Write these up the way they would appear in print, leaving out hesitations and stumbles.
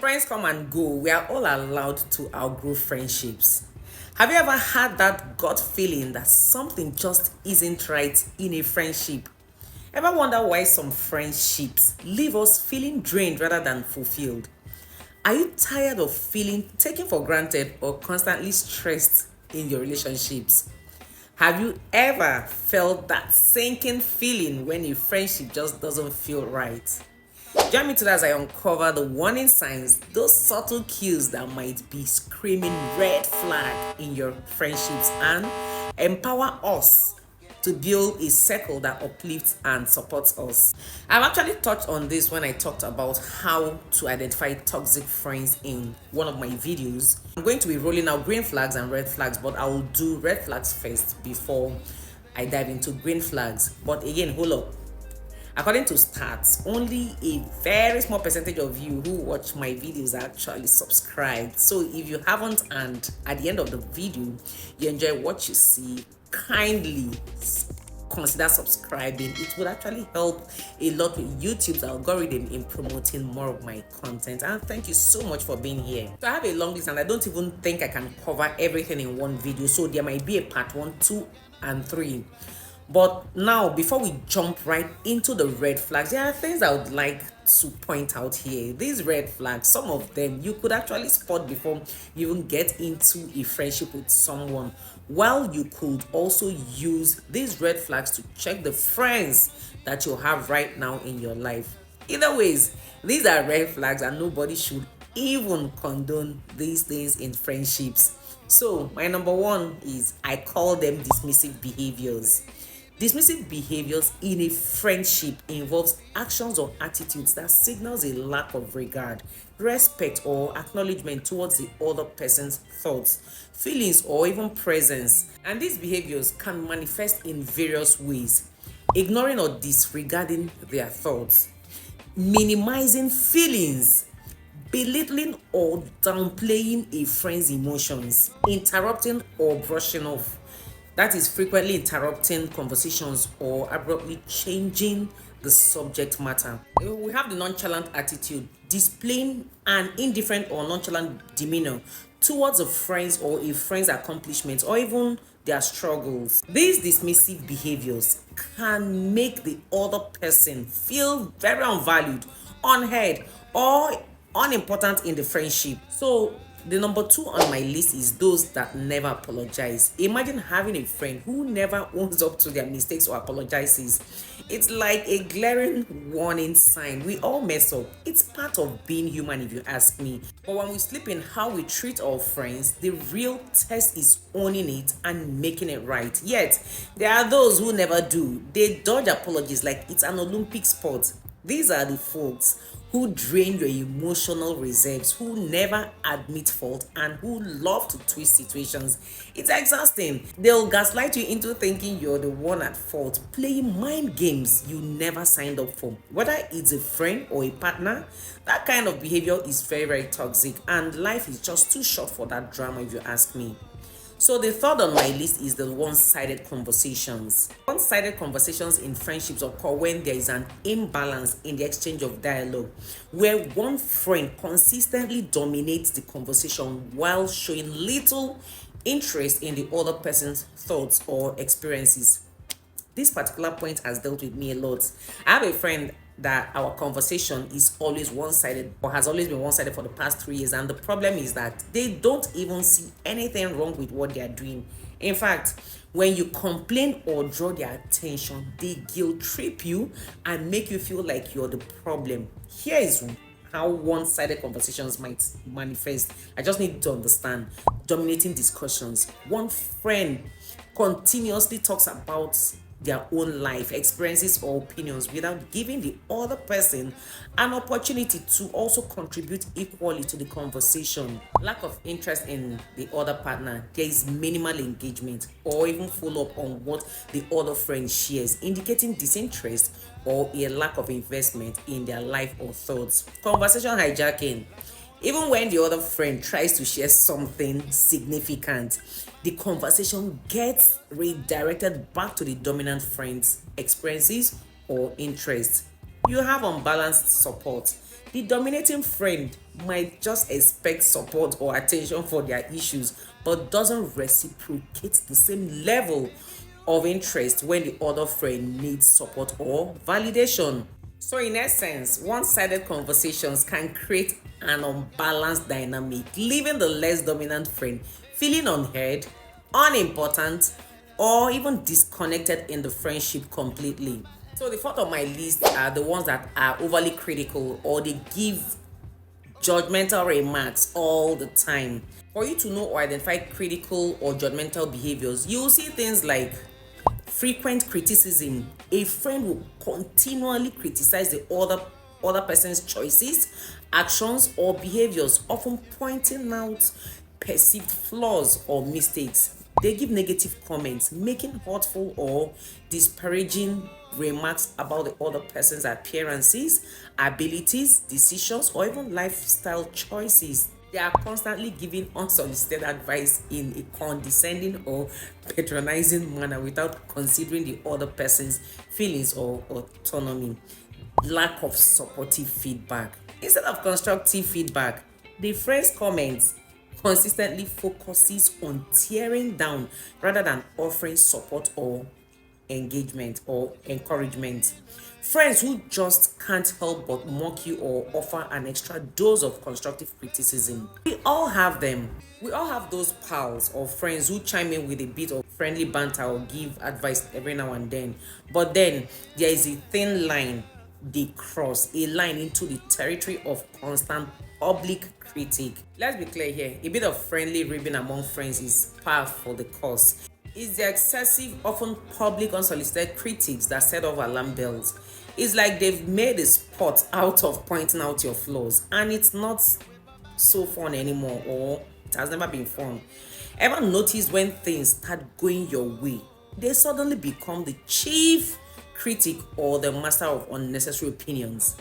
Friends come and go. We are all allowed to outgrow friendships. Have you ever had that gut feeling that something just isn't right in a friendship? Ever wonder why some friendships leave us feeling drained rather than fulfilled? Are you tired of feeling taken for granted or constantly stressed in your relationships? Have you ever felt that sinking feeling when a friendship just doesn't feel right? Join me today as I uncover the warning signs, those subtle cues that might be screaming red flag in your friendships, and empower us to build a circle that uplifts and supports us. I've actually touched on this when I talked about how to identify toxic friends in one of my videos. I'm going to be rolling out green flags and red flags, but I will do red flags first before I dive into green flags. But again, hold up. According to stats, only a very small percentage of you who watch my videos are actually subscribed. So if you haven't, and at the end of the video you enjoy what you see, kindly consider subscribing. It would actually help a lot with YouTube's algorithm in promoting more of my content. And thank you so much for being here. So I have a long list and I don't even think I can cover everything in one video, so there might be a part 1, 2 and 3. But now, before we jump right into the red flags, there are things I would like to point out here. These red flags, some of them you could actually spot before you even get into a friendship with someone, while you could also use these red flags to check the friends that you have right now in your life. Either ways, these are red flags and nobody should even condone these things in friendships. So my number one is, I call them dismissive behaviors. Dismissive behaviors in a friendship involves actions or attitudes that signals a lack of regard, respect, or acknowledgement towards the other person's thoughts, feelings, or even presence. And these behaviors can manifest in various ways: ignoring or disregarding their thoughts, minimizing feelings, belittling or downplaying a friend's emotions, interrupting or brushing off. That is frequently interrupting conversations or abruptly changing the subject matter. We have the nonchalant attitude, displaying an indifferent or nonchalant demeanor towards a friend's or a friend's accomplishments or even their struggles. These dismissive behaviors can make the other person feel very unvalued, unheard, or unimportant in the friendship. So the number 2 on my list is those that never apologize. Imagine having a friend who never owns up to their mistakes or apologizes. It's like a glaring warning sign. We all mess up. It's part of being human, if you ask me. But when we slip in how we treat our friends, the real test is owning it and making it right. Yet there are those who never do. They dodge apologies like it's an Olympic sport. These are the folks who drain your emotional reserves, who never admit fault, and who love to twist situations. It's exhausting. They'll gaslight you into thinking you're the one at fault, playing mind games you never signed up for. Whether it's a friend or a partner, that kind of behavior is very, very toxic, and life is just too short for that drama, if you ask me. So the third on my list is the one-sided conversations. One-sided conversations in friendships occur when there is an imbalance in the exchange of dialogue, where one friend consistently dominates the conversation while showing little interest in the other person's thoughts or experiences. This particular point has dealt with me a lot. I have a friend that our conversation is always one-sided, or has always been one-sided for the past 3 years, and the problem is that they don't even see anything wrong with what they are doing. In fact, when you complain or draw their attention, they guilt trip you and make you feel like you're the problem. Here is how one-sided conversations might manifest. I just need to understand. Dominating discussions. One friend continuously talks about their own life experiences or opinions without giving the other person an opportunity to also contribute equally to the conversation. Lack of interest in the other partner. There is minimal engagement or even follow-up on what the other friend shares, indicating disinterest or a lack of investment in their life or thoughts. Conversation hijacking. Even when the other friend tries to share something significant, the conversation gets redirected back to the dominant friend's experiences or interests. You have unbalanced support. The dominating friend might just expect support or attention for their issues, but doesn't reciprocate the same level of interest when the other friend needs support or validation. So, in essence, one sided conversations can create an unbalanced dynamic, leaving the less dominant friend feeling unheard, unimportant, or even disconnected in the friendship completely. So, the fourth on my list are the ones that are overly critical or they give judgmental remarks all the time. For you to know or identify critical or judgmental behaviors, you will see things like frequent criticism. A friend will continually criticize the other person's choices, actions, or behaviors, often pointing out perceived flaws or mistakes. They give negative comments, making hurtful or disparaging remarks about the other person's appearances, abilities, decisions, or even lifestyle choices. They are constantly giving unsolicited advice in a condescending or patronizing manner without considering the other person's feelings or autonomy. Lack of supportive feedback. Instead of constructive feedback, the friend's comments consistently focuses on tearing down rather than offering support or engagement or encouragement. Friends who just can't help but mock you or offer an extra dose of constructive criticism. We all have them. We all have those pals or friends who chime in with a bit of friendly banter or give advice every now and then. But then there is a thin line they cross, a line into the territory of constant public critique. Let's be clear here, a bit of friendly ribbing among friends is par for the course. It's the excessive, often public, unsolicited critiques that set off alarm bells. It's like they've made a sport out of pointing out your flaws, and it's not so fun anymore, or it has never been fun. Ever notice when things start going your way, they suddenly become the chief critic or the master of unnecessary opinions?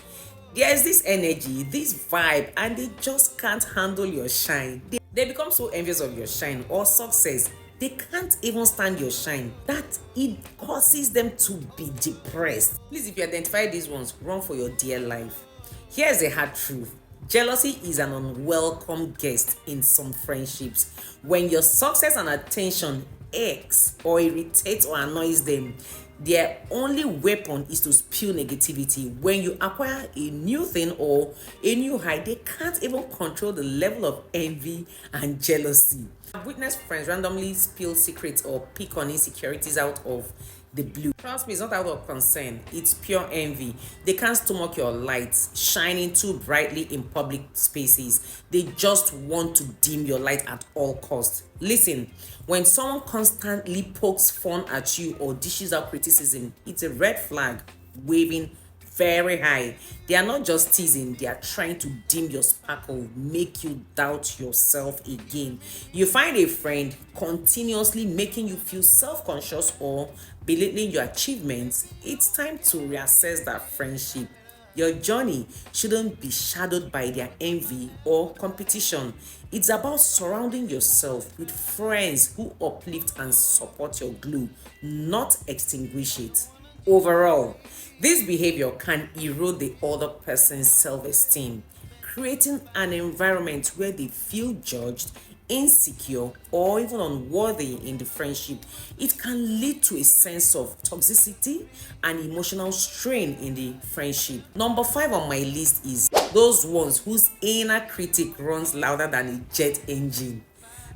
There's this energy, this vibe, and they just can't handle your shine. They become so envious of your shine or success. They can't even stand your shine, that it causes them to be depressed. Please, if you identify these ones, run for your dear life. Here's the hard truth. Jealousy is an unwelcome guest in some friendships. When your success and attention irks or irritates or annoys them, their only weapon is to spew negativity. When you acquire a new thing or a new high, they can't even control the level of envy and jealousy. I've witnessed friends randomly spill secrets or pick on insecurities out of the blue. Trust me, it's not out of concern, it's pure envy. They can't stomach your lights shining too brightly in public spaces. They just want to dim your light at all costs. Listen, when someone constantly pokes fun at you or dishes out criticism, it's a red flag waving very high. They are not just teasing, they are trying to dim your sparkle, make you doubt yourself again. You find a friend continuously making you feel self-conscious or belittling your achievements, it's time to reassess that friendship. Your journey shouldn't be shadowed by their envy or competition. It's about surrounding yourself with friends who uplift and support your glow, not extinguish it. Overall, this behavior can erode the other person's self-esteem, creating an environment where they feel judged, insecure, or even unworthy in the friendship. It can lead to a sense of toxicity and emotional strain in the friendship. Number 5 on my list is those ones whose inner critic runs louder than a jet engine.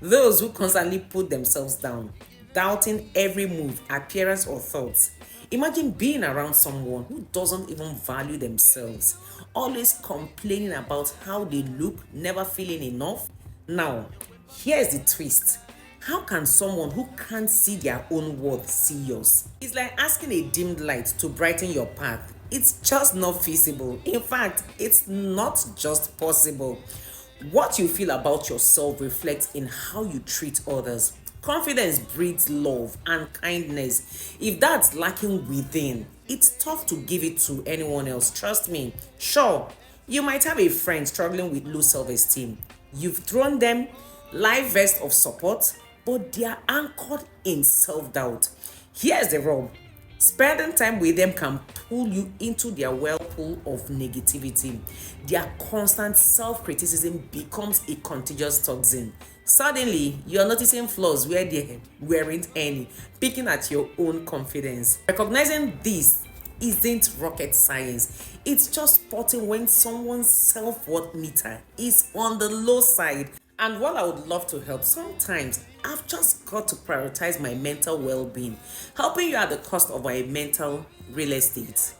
Those who constantly put themselves down, doubting every move, appearance, or thoughts. Imagine being around someone who doesn't even value themselves, always complaining about how they look, never feeling enough. Now, here's the twist. How can someone who can't see their own worth see yours? It's like asking a dimmed light to brighten your path. It's just not feasible. In fact, it's not just possible. What you feel about yourself reflects in how you treat others. Confidence breeds love and kindness. If that's lacking within, it's tough to give it to anyone else. Trust me. Sure, you might have a friend struggling with low self-esteem. You've thrown them life vest of support, but they are anchored in self-doubt. Here's the rub. Spending time with them can pull you into their whirlpool of negativity. Their constant self-criticism becomes a contagious toxin. Suddenly, you're noticing flaws where there weren't any, picking at your own confidence. Recognizing this isn't rocket science. It's just spotting when someone's self-worth meter is on the low side. And while I would love to help, sometimes I've just got to prioritize my mental well-being. Helping you at the cost of my mental real estate,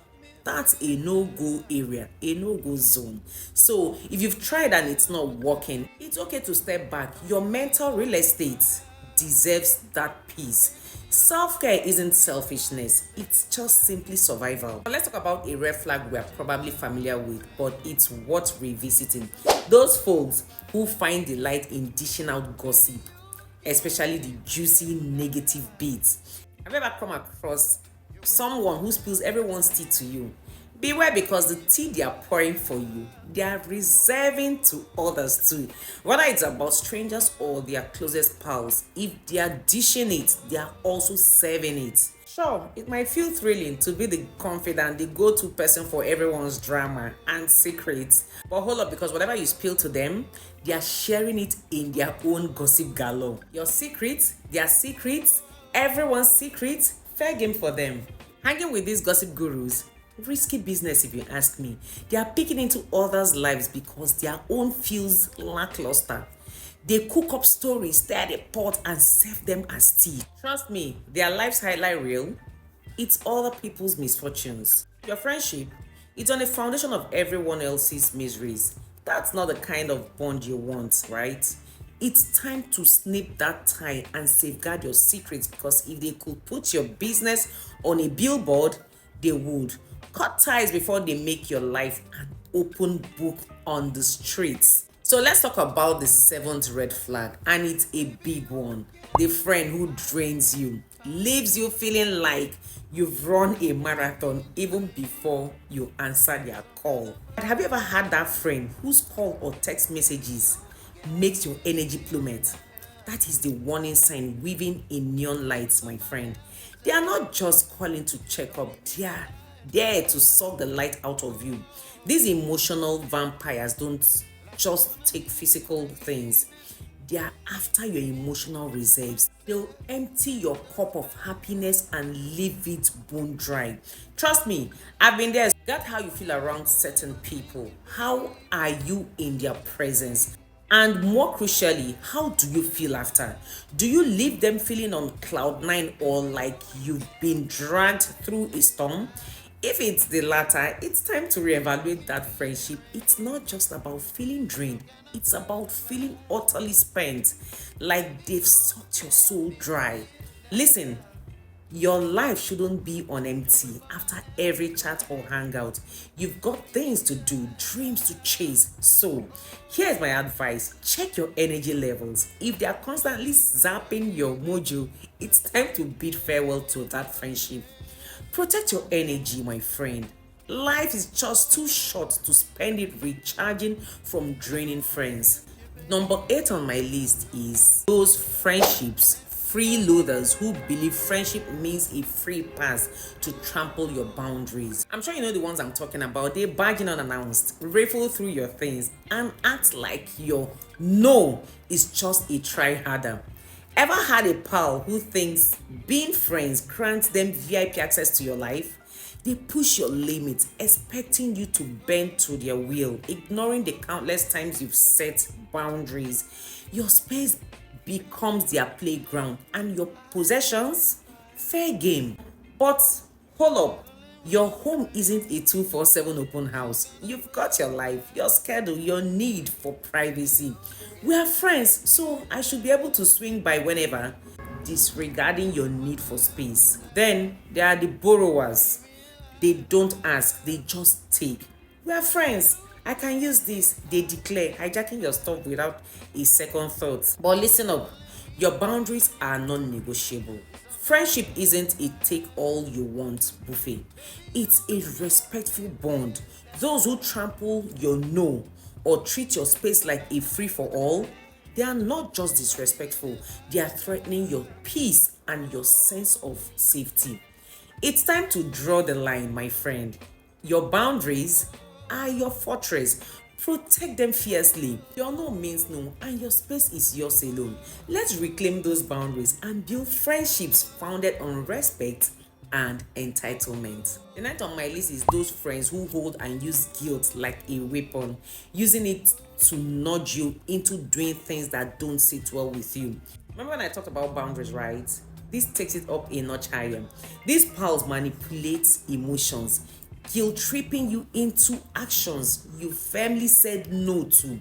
that's a no-go area, a no-go zone. So if you've tried and it's not working, it's okay to step back. Your mental real estate deserves that peace. Self-care isn't selfishness, it's just simply survival. Now let's talk about a red flag we're probably familiar with, but it's worth revisiting. Those folks who find delight in dishing out gossip, especially the juicy negative bits. Have you ever come across someone who spills everyone's tea to you? Beware, because the tea they are pouring for you, they are reserving to others too. Whether it's about strangers or their closest pals, if they are dishing it, they are also serving it. Sure, it might feel thrilling to be the confident, the go-to person for everyone's drama and secrets. But hold up, because whatever you spill to them, they are sharing it in their own gossip galore. Your secrets, their secrets, everyone's secrets, fair game for them. Hanging with these gossip gurus, risky business if you ask me. They are peeking into others' lives because their own feels lackluster. They cook up stories, stir the pot, and serve them as tea. Trust me, their lives highlight reel. It's other people's misfortunes. Your friendship, it's on the foundation of everyone else's miseries. That's not the kind of bond you want, right? It's time to snip that tie and safeguard your secrets, because if they could put your business on a billboard, they would. Cut ties before they make your life an open book on the streets. So let's talk about the seventh red flag, and it's a big one. The friend who drains you, leaves you feeling like you've run a marathon even before you answer their call. But have you ever had that friend whose call or text messages makes your energy plummet? That is the warning sign weaving in neon lights, my friend. They are not just calling to check up, they are there to suck the light out of you. These emotional vampires don't just take physical things. They are after your emotional reserves. They'll empty your cup of happiness and leave it bone dry. Trust me, I've been there. That's how you feel around certain people. How are you in their presence? And more crucially, how do you feel after? Do you leave them feeling on cloud nine, or like you've been dragged through a storm? If it's the latter, it's time to reevaluate that friendship. It's not just about feeling drained, it's about feeling utterly spent, like they've sucked your soul dry. Listen, your life shouldn't be on empty after every chat or hangout. You've got things to do, dreams to chase. So, here's my advice. Check your energy levels. If they are constantly zapping your mojo, it's time to bid farewell to that friendship. Protect your energy, my friend. Life is just too short to spend it recharging from draining friends. Number 8 on my list is those friendships, freeloaders who believe friendship means a free pass to trample your boundaries. I'm sure you know the ones I'm talking about. They barge in unannounced, riffle through your things, and act like your no is just a try harder. Ever had a pal who thinks being friends grants them VIP access to your life? They push your limits, expecting you to bend to their will, ignoring the countless times you've set boundaries. Your space becomes their playground, and your possessions, fair game. But hold up, your home isn't a 247 open house. You've got your life, your schedule, your need for privacy. We are friends, so I should be able to swing by whenever, disregarding your need for space. Then there are the borrowers. They don't ask, they just take. We are friends, I can use this, they declare, hijacking your stuff without a second thought. But listen up, your boundaries are non-negotiable. Friendship isn't a take-all-you-want buffet. It's a respectful bond. Those who trample your no or treat your space like a free-for-all, they are not just disrespectful, they are threatening your peace and your sense of safety. It's time to draw the line, my friend. Your boundaries are your fortress. Protect them fiercely. Your no means no, and your space is yours alone. Let's reclaim those boundaries and build friendships founded on respect and entitlement. The ninth on my list is those friends who hold and use guilt like a weapon, using it to nudge you into doing things that don't sit well with you. Remember when I talked about boundaries, right? This takes it up a notch higher. These pals manipulate emotions, guilt tripping you into actions you firmly said no to.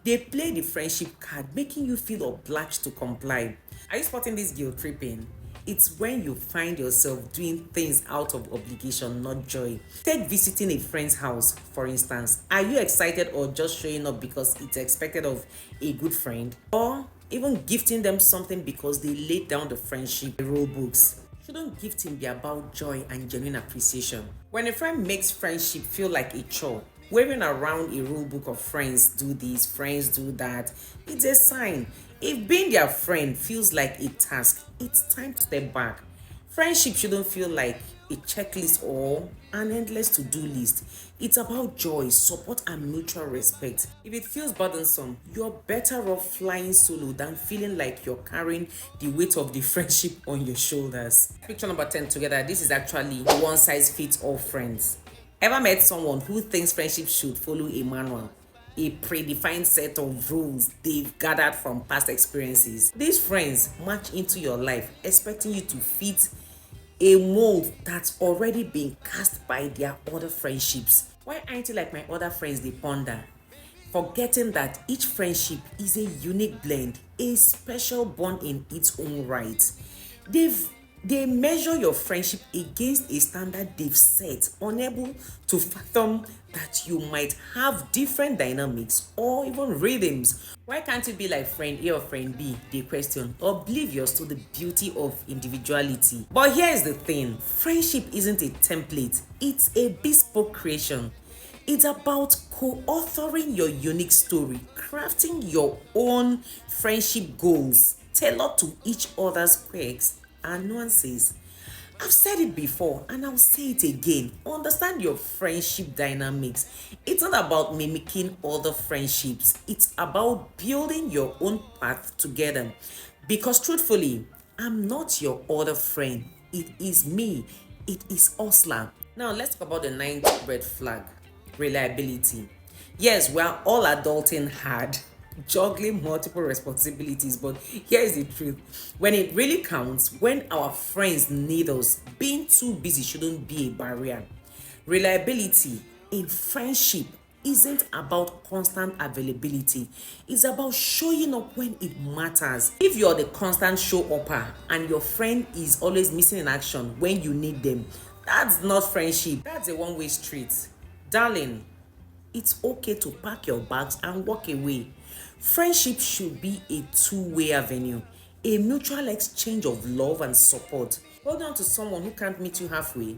They play the friendship card, making you feel obliged to comply. Are you spotting this guilt tripping? It's when you find yourself doing things out of obligation, not joy. Take visiting a friend's house, for instance. Are you excited or just showing up because it's expected of a good friend? Or even gifting them something because they laid down the friendship rule books? Shouldn't gifting be about joy and genuine appreciation? When a friend makes friendship feel like a chore, wearing around a rule book of friends do this, friends do that, it's a sign. If being their friend feels like a task, it's time to step back. Friendship shouldn't feel like a checklist or an endless to-do list. It's about joy, support, and mutual respect. If it feels burdensome, you're better off flying solo than feeling like you're carrying the weight of the friendship on your shoulders. Picture number 10 together. This is actually one size fits all friends. Ever met someone who thinks friendship should follow a manual? A predefined set of rules they've gathered from past experiences. These friends march into your life expecting you to fit a mold that's already been cast by their other friendships. Why aren't you like my other friends? They ponder, forgetting that each friendship is a unique blend, a special bond in its own right. They measure your friendship against a standard they've set, unable to fathom that you might have different dynamics or even rhythms. Why can't you be like friend A or friend B? They question, oblivious to the beauty of individuality. But here's the thing, friendship isn't a template, it's a bespoke creation. It's about co-authoring your unique story, crafting your own friendship goals, tailored to each other's quirks and nuances. I've said it before and I'll say it again. Understand your friendship dynamics. It's not about mimicking other friendships. It's about building your own path together. Because truthfully, I'm not your other friend. It is me. It is Osla. Now let's talk about the ninth red flag. Reliability. Yes, we are all adulting hard, juggling multiple responsibilities, but here's the truth. When it really counts, when our friends need us, being too busy shouldn't be a barrier. Reliability in friendship isn't about constant availability. It's about showing up when it matters. If you're the constant show-upper and your friend is always missing in action when you need them, that's not friendship. That's a one-way street. Darling, it's okay to pack your bags and walk away. Friendship should be a two-way avenue, a mutual exchange of love and support. Hold on to someone who can't meet you halfway.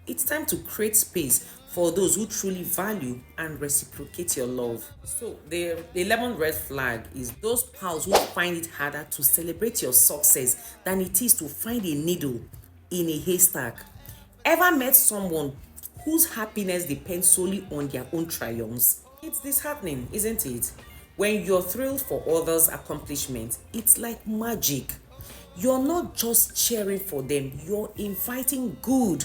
It's time to create space for those who truly value and reciprocate your love. So the 11th red flag is those pals who find it harder to celebrate your success than it is to find a needle in a haystack. Ever met someone whose happiness depends solely on their own triumphs? It's disheartening, isn't it? When you're thrilled for others' accomplishments, it's like magic. You're not just cheering for them, you're inviting good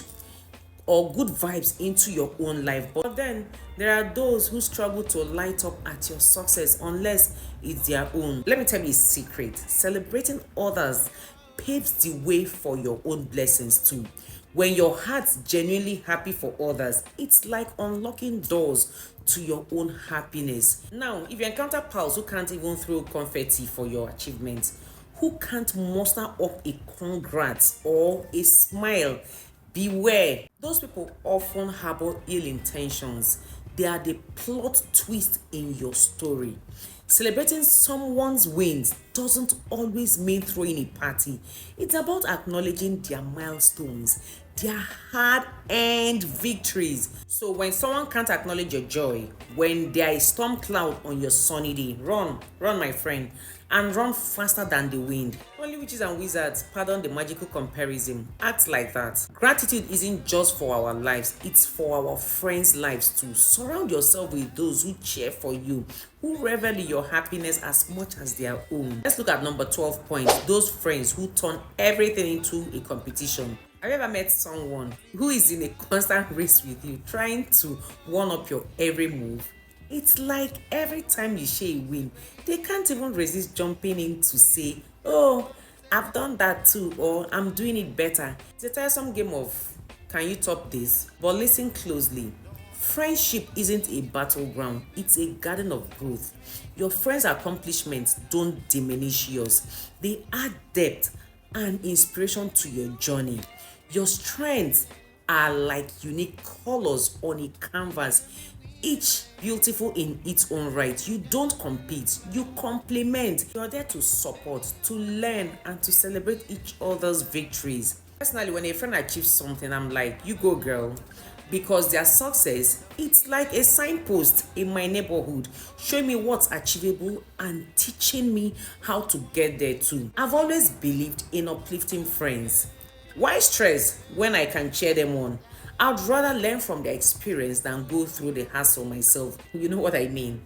vibes into your own life. But then there are those who struggle to light up at your success unless it's their own. Let me tell you a secret. Celebrating others paves the way for your own blessings too. When your heart's genuinely happy for others, it's like unlocking doors to your own happiness. Now, if you encounter pals who can't even throw confetti for your achievements, who can't muster up a congrats or a smile, beware. Those people often harbor ill intentions. They are the plot twist in your story. Celebrating someone's wins doesn't always mean throwing a party. It's about acknowledging their milestones, their hard-earned victories. So when someone can't acknowledge your joy, when there is storm cloud on your sunny day, run, my friend, and run faster than the wind. Only witches and wizards, pardon the magical comparison, act like that. Gratitude isn't just for our lives, it's for our friends' lives too. Surround yourself with those who cheer for you, who revel in your happiness as much as their own. Let's look at number 12 point, those friends who turn everything into a competition. Have you ever met someone who is in a constant race with you, trying to one up your every move? It's like every time you share a win, they can't even resist jumping in to say, oh, I've done that too, or I'm doing it better. It's a tiresome game of, can you top this? But listen closely. Friendship isn't a battleground, it's a garden of growth. Your friends' accomplishments don't diminish yours. They add depth and inspiration to your journey. Your strengths are like unique colors on a canvas, each beautiful in its own right. You don't compete, you complement. You're there to support, to learn, and to celebrate each other's victories. Personally, when a friend achieves something, I'm like, you go girl, because their success, it's like a signpost in my neighborhood, showing me what's achievable and teaching me how to get there too. I've always believed in uplifting friends. Why stress when I can cheer them on? I'd rather learn from their experience than go through the hassle myself. You know what I mean?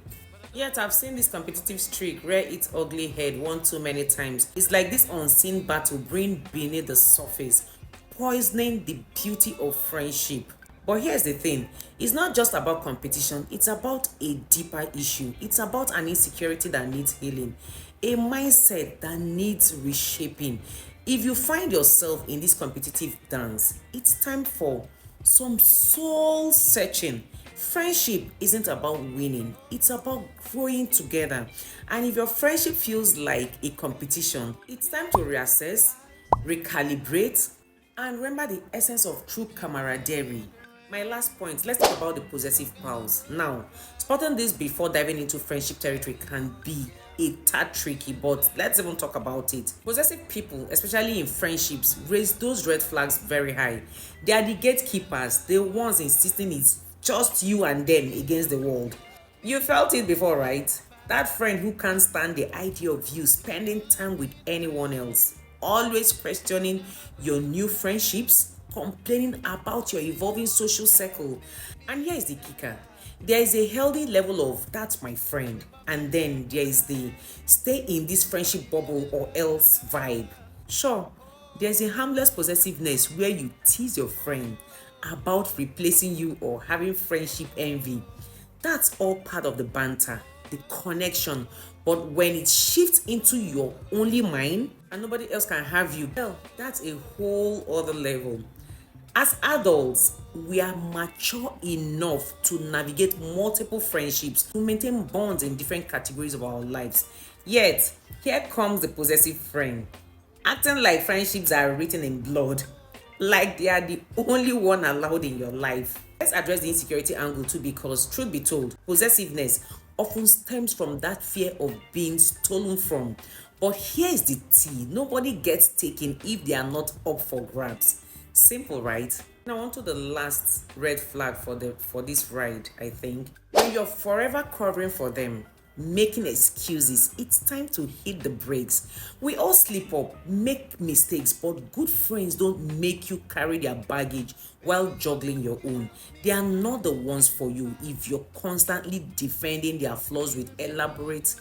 Yet I've seen this competitive streak rear its ugly head one too many times. It's like this unseen battle brewing beneath the surface, poisoning the beauty of friendship. But here's the thing, it's not just about competition, it's about a deeper issue. It's about an insecurity that needs healing, a mindset that needs reshaping. If you find yourself in this competitive dance, it's time for some soul searching. Friendship isn't about winning, it's about growing together. And if your friendship feels like a competition, it's time to reassess, recalibrate, and remember the essence of true camaraderie. My last point, let's talk about the possessive pals. Now, spotting this before diving into friendship territory can be a tad tricky, but let's even talk about it. Possessive people, especially in friendships, raise those red flags very high. They are the gatekeepers, the ones insisting it's just you and them against the world. You felt it before, right? That friend who can't stand the idea of you spending time with anyone else, always questioning your new friendships, complaining about your evolving social circle. And here is the kicker. There is a healthy level of that's my friend, and then there is the stay in this friendship bubble or else vibe. Sure, there's a harmless possessiveness where you tease your friend about replacing you or having friendship envy. That's all part of the banter, the connection. But when it shifts into your only mine and nobody else can have you, well, that's a whole other level. As adults, we are mature enough to navigate multiple friendships, to maintain bonds in different categories of our lives. Yet, here comes the possessive friend, acting like friendships are written in blood, like they are the only one allowed in your life. Let's address the insecurity angle too, because truth be told, possessiveness often stems from that fear of being stolen from. But here's the tea, nobody gets taken if they are not up for grabs. Simple, right? Now on to the last red flag for this ride, I think. When you're forever covering for them, making excuses, it's time to hit the brakes. We all slip up, make mistakes, but good friends don't make you carry their baggage while juggling your own. They are not the ones for you if you're constantly defending their flaws with elaborate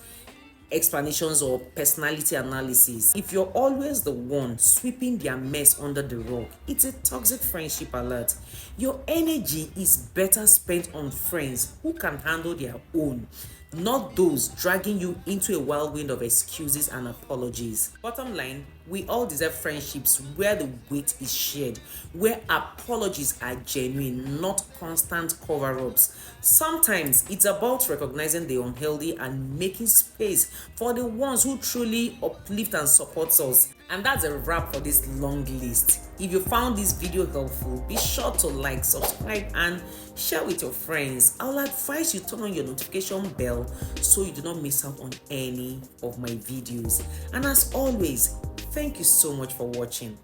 explanations or personality analysis. If you're always the one sweeping their mess under the rug, it's a toxic friendship alert. Your energy is better spent on friends who can handle their own, not those dragging you into a whirlwind of excuses and apologies. Bottom line, we all deserve friendships where the weight is shared, where apologies are genuine, not constant cover-ups. Sometimes it's about recognizing the unhealthy and making space for the ones who truly uplift and support us. And that's a wrap for this long list. If you found this video helpful, be sure to like, subscribe, and share with your friends. I'll advise you turn on your notification bell so you do not miss out on any of my videos. And as always, thank you so much for watching.